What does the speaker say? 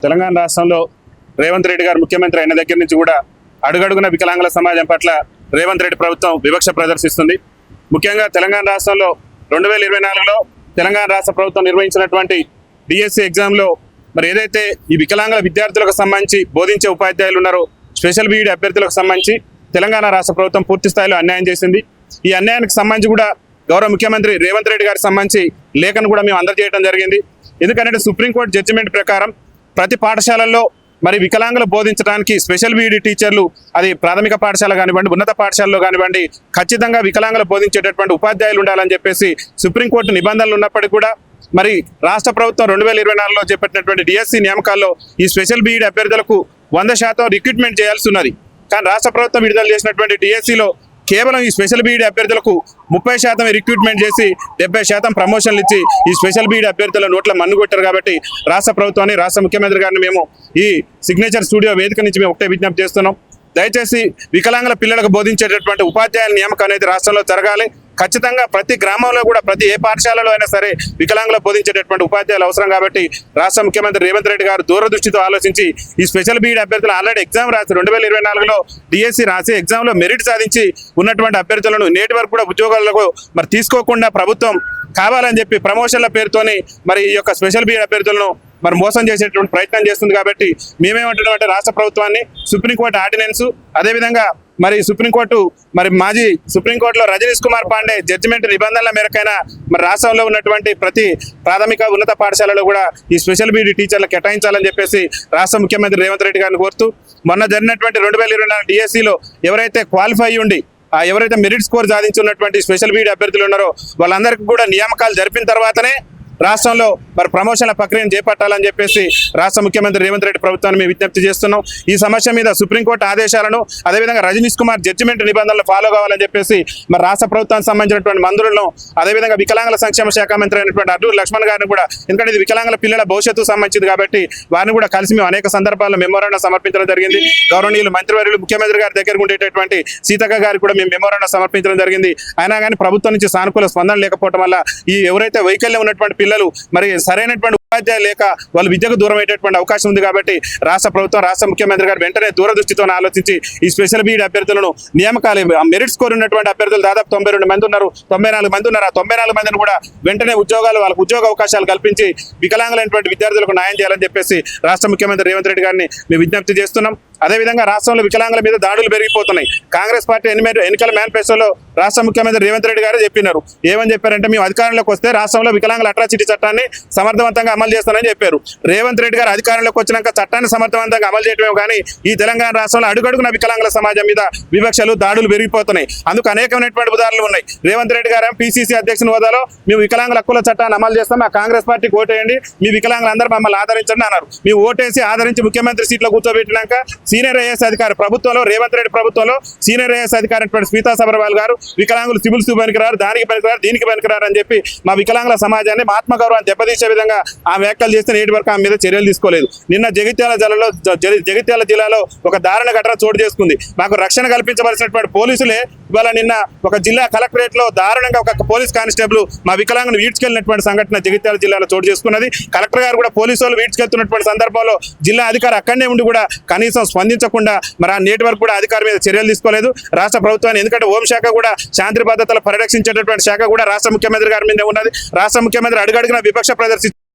తెలంగాణ రాష్ట్రంలో రేవంత్ రెడ్డి గారు ముఖ్యమంత్రి అయిన దగ్గర నుంచి కూడా అడుగడుగున వికలాంగుల సమాజం పట్ల రేవంత్ రెడ్డి ప్రభుత్వం వివక్ష ప్రదర్శిస్తుంది. ముఖ్యంగా తెలంగాణ రాష్ట్రంలో 2024లో తెలంగాణ రాష్ట్ర ప్రభుత్వం నిర్వహించినటువంటి డిఎస్సి ఎగ్జామ్లో మరి ఏదైతే ఈ వికలాంగుల విద్యార్థులకు సంబంధించి బోధించే ఉపాధ్యాయులు ఉన్నారో స్పెషల్ బీఈడి అభ్యర్థులకు సంబంధించి తెలంగాణ రాష్ట్ర ప్రభుత్వం పూర్తి స్థాయిలో అన్యాయం చేసింది. ఈ అన్యాయానికి సంబంధించి కూడా గౌరవ ముఖ్యమంత్రి రేవంత్ రెడ్డి గారికి సంబంధించి లేఖను కూడా మేము అందజేయడం జరిగింది. ఎందుకంటే సుప్రీంకోర్టు జడ్జిమెంట్ ప్రకారం ప్రతి పాఠశాలల్లో మరి వికలాంగులు బోధించడానికి స్పెషల్ బీఈడి టీచర్లు అది ప్రాథమిక పాఠశాల కానివ్వండి ఉన్నత పాఠశాలలో కానివ్వండి ఖచ్చితంగా వికలాంగులు బోధించేటటువంటి ఉపాధ్యాయులు ఉండాలని చెప్పేసి సుప్రీంకోర్టు నిబంధనలు ఉన్నప్పటికీ కూడా మరి రాష్ట్ర ప్రభుత్వం 2024లో చేపట్టినటువంటి డిఎస్సి నియామకాల్లో ఈ స్పెషల్ బీఈడి అభ్యర్థులకు 100% రిక్రూట్మెంట్ చేయాల్సి ఉన్నది. కానీ రాష్ట్ర ప్రభుత్వం విడుదల చేసినటువంటి డిఎస్సిలో కేవలం ఈ స్పెషల్ బీఈడి అభ్యర్థులకు 30% రిక్రూట్మెంట్ చేసి 70% ప్రమోషన్లు ఇచ్చి ఈ స్పెషల్ బీఈడి అభ్యర్థుల నోట్ల మన్ను కొట్టారు. కాబట్టి రాష్ట్ర ప్రభుత్వాన్ని రాష్ట్ర ముఖ్యమంత్రి గారిని మేము ఈ సిగ్నేచర్ స్టూడియో వేదిక నుంచి మేము ఒకటే విజ్ఞప్తి చేస్తున్నాం. దయచేసి వికలాంగుల పిల్లలకు బోధించేటటువంటి ఉపాధ్యాయుల నియామకం అనేది రాష్ట్రంలో జరగాలి. ఖచ్చితంగా ప్రతి గ్రామంలో కూడా ప్రతి ఏ పాఠశాలలో అయినా సరే వికలాంగులు బోధించేటటువంటి ఉపాధ్యాయులు అవసరం. కాబట్టి రాష్ట్ర ముఖ్యమంత్రి రేవంత్ రెడ్డి గారు దూరదృష్టితో ఆలోచించి ఈ స్పెషల్ బీఈడి అభ్యర్థులు ఆల్రెడీ ఎగ్జామ్ రాసి 2024లో డిఎస్సి రాసి ఎగ్జామ్లో మెరిట్ సాధించి ఉన్నటువంటి అభ్యర్థులను నేటి వరకు కూడా ఉద్యోగాలకు మరి తీసుకోకుండా ప్రభుత్వం కావాలని చెప్పి ప్రమోషన్ల పేరుతోని మరి ఈ యొక్క స్పెషల్ బీఈడి అభ్యర్థులను మరి మోసం చేసేటువంటి ప్రయత్నం చేస్తుంది. కాబట్టి మేమేమంటున్నామంటే రాష్ట్ర ప్రభుత్వాన్ని సుప్రీంకోర్టు ఆర్డినెన్స్ అదేవిధంగా మరి సుప్రీంకోర్టు మరి మాజీ సుప్రీంకోర్టులో రజనీష్ కుమార్ పాండే జడ్జిమెంట్ నిబంధనల మేరకైనా మరి రాష్ట్రంలో ఉన్నటువంటి ప్రతి ప్రాథమిక ఉన్నత పాఠశాలలో కూడా ఈ స్పెషల్ బీఈడి టీచర్లు కేటాయించాలని చెప్పేసి రాష్ట్ర ముఖ్యమంత్రి రేవంత్ రెడ్డి గారిని కోరుతూ మొన్న జరిగినటువంటి 2024 డిఎస్సిలో ఎవరైతే క్వాలిఫై ఉండి ఎవరైతే మెరిట్ స్కోర్ సాధించున్నటువంటి స్పెషల్ బీఈడి అభ్యర్థులు ఉన్నారో వాళ్ళందరికీ కూడా నియామకాలు జరిపిన తర్వాతనే రాష్ట్రంలో మరి ప్రమోషన్ల ప్రక్రియను చేపట్టాలని చెప్పేసి రాష్ట్ర ముఖ్యమంత్రి రేవంత్ రెడ్డి ప్రభుత్వాన్ని మేము విజ్ఞప్తి చేస్తున్నాం. ఈ సమస్య మీద సుప్రీంకోర్టు ఆదేశాలను అదేవిధంగా రజనీష్ కుమార్ జడ్జిమెంట్ నిబంధనలు ఫాలో కావాలని చెప్పేసి మరి రాష్ట్ర ప్రభుత్వానికి సంబంధించినటువంటి మంత్రులను అదేవిధంగా వికలాంగుల సంక్షేమ శాఖ మంత్రి అయినటువంటి అడ్డూరి లక్ష్మణ్ గారిని కూడా ఎందుకంటే ఇది వికలాంగుల పిల్లల భవిష్యత్తు సంబంధించింది కాబట్టి వారిని కూడా కలిసి మేము అనేక సందర్భాల్లో మెమోరాండం సమర్పించడం జరిగింది. గౌరవనీయులు మంత్రివర్యులు ముఖ్యమంత్రి గారి దగ్గర ఉండేటటువంటి సీతక్క గారికి కూడా మేము మెమోరాండం సమర్పించడం జరిగింది. అయినా కానీ ప్రభుత్వం నుంచి సానుకూల స్పందన లేకపోవడం వల్ల ఈ ఎవరైతే వైకల్యం ఉన్నటువంటి పిల్లలు మరి సరైనటువంటి ఉపాధ్యాయులు లేక వాళ్ళు విద్యకు దూరం అయ్యేటటువంటి అవకాశం ఉంది. కాబట్టి రాష్ట్ర ప్రభుత్వం రాష్ట్ర ముఖ్యమంత్రి గారు వెంటనే దూరదృష్టితో ఆలోచించి ఈ స్పెషల్ బీఈడి అభ్యర్థులను నియామకాలు మెరిట్ స్కోర్ ఉన్నటువంటి అభ్యర్థులు దాదాపు 92 మంది ఉన్నారు, 94 మంది ఉన్నారు. ఆ 94 మందిని కూడా వెంటనే ఉద్యోగాలు వాళ్ళకు ఉద్యోగ అవకాశాలు కల్పించి వికలాంగులైనటువంటి విద్యార్థులకు న్యాయం చేయాలని చెప్పేసి రాష్ట్ర ముఖ్యమంత్రి రేవంత్ రెడ్డి గారిని మేము విజ్ఞప్తి చేస్తున్నాం. అదేవిధంగా రాష్ట్రంలో వికలాంగుల మీద దాడులు పెరిగిపోతున్నాయి. కాంగ్రెస్ పార్టీ ఎన్నికల మేనిఫెస్టోలో రాష్ట్ర ముఖ్యమంత్రి రేవంత్ రెడ్డి గారు చెప్పినారు. ఏమని చెప్పారంటే మేము అధికారంలోకి వస్తే రాష్ట్రంలో వికలాంగుల అట్రాసిటీ చట్టాన్ని సమర్థవంతంగా అమలు చేస్తానని చెప్పారు. రేవంత్ రెడ్డి గారు అధికారంలోకి వచ్చినాక చట్టాన్ని సమర్థవంతంగా అమలు చేయడమే కానీ ఈ తెలంగాణ రాష్ట్రంలో అడుగడుగున వికలాంగుల సమాజం మీద వివక్షలు దాడులు పెరిగిపోతున్నాయి. అందుకు అనేకమైనటువంటి ఉదాహరణలు ఉన్నాయి. రేవంత్ రెడ్డి గారు పిసిసి అధ్యక్షుని హోదాలో మేము వికలాంగుల హక్కుల చట్టాన్ని అమలు చేస్తాం, ఆ కాంగ్రెస్ పార్టీకి ఓటేయండి, మీ వికలాంగులందరూ మమ్మల్ని ఆదరించండి అన్నారు. మేము ఓటేసి ఆదరించి ముఖ్యమంత్రి సీట్లో కూర్చోబెట్టినాక సీనియర్ ఐఏఎస్ అధికారి ప్రభుత్వంలో రేవంత్ రెడ్డి ప్రభుత్వంలో సీనియర్ ఐఏఎస్ అధికారి స్మితా సబర్వాల్ గారు వికలాంగులు సివిల్స్ పనికిరారు, దానికి పనికిరారు, దీనికి పనికిరారు అని చెప్పి మా వికలాంగుల సమాజాన్ని ఆత్మగౌరవాన్ని దెబ్బతీసే విధంగా ఆ వ్యాఖ్యలు చేస్తే నేటి వరకు ఆమె మీద చర్యలు తీసుకోలేదు. నిన్న జగిత్యాల జిల్లాలో ఒక దారుణ ఘటన చోటు చేసుకుంది. మాకు రక్షణ కల్పించవలసినటువంటి పోలీసులే ఇవాళ నిన్న ఒక జిల్లా కలెక్టరేట్ లో దారుణంగా ఒక పోలీస్ కానిస్టేబుల్ మా వికలాంగులు వీడ్చుకెళ్ళినటువంటి సంఘటన జగిత్యాల జిల్లాలో చోటు చేసుకున్నది. కలెక్టర్ గారు కూడా పోలీసు వాళ్ళు వీడ్చుకెళ్తున్నటువంటి సందర్భంలో జిల్లా అధికారి అక్కడనే ఉండి కూడా కనీసం స్పందించకుండా మరి ఆ నేటి వరకు కూడా అధికారి మీద చర్యలు తీసుకోలేదు. రాష్ట్ర ప్రభుత్వాన్ని ఎందుకంటే హోంశాఖ కూడా శాంతి భద్రతలు పరిరక్షించేటటువంటి శాఖ కూడా రాష్ట్ర ముఖ్యమంత్రి గారి మీద ఉన్నది. రాష్ట్ర ముఖ్యమంత్రి అడుగడుగున విపక్ష ప్రదర్శించారు.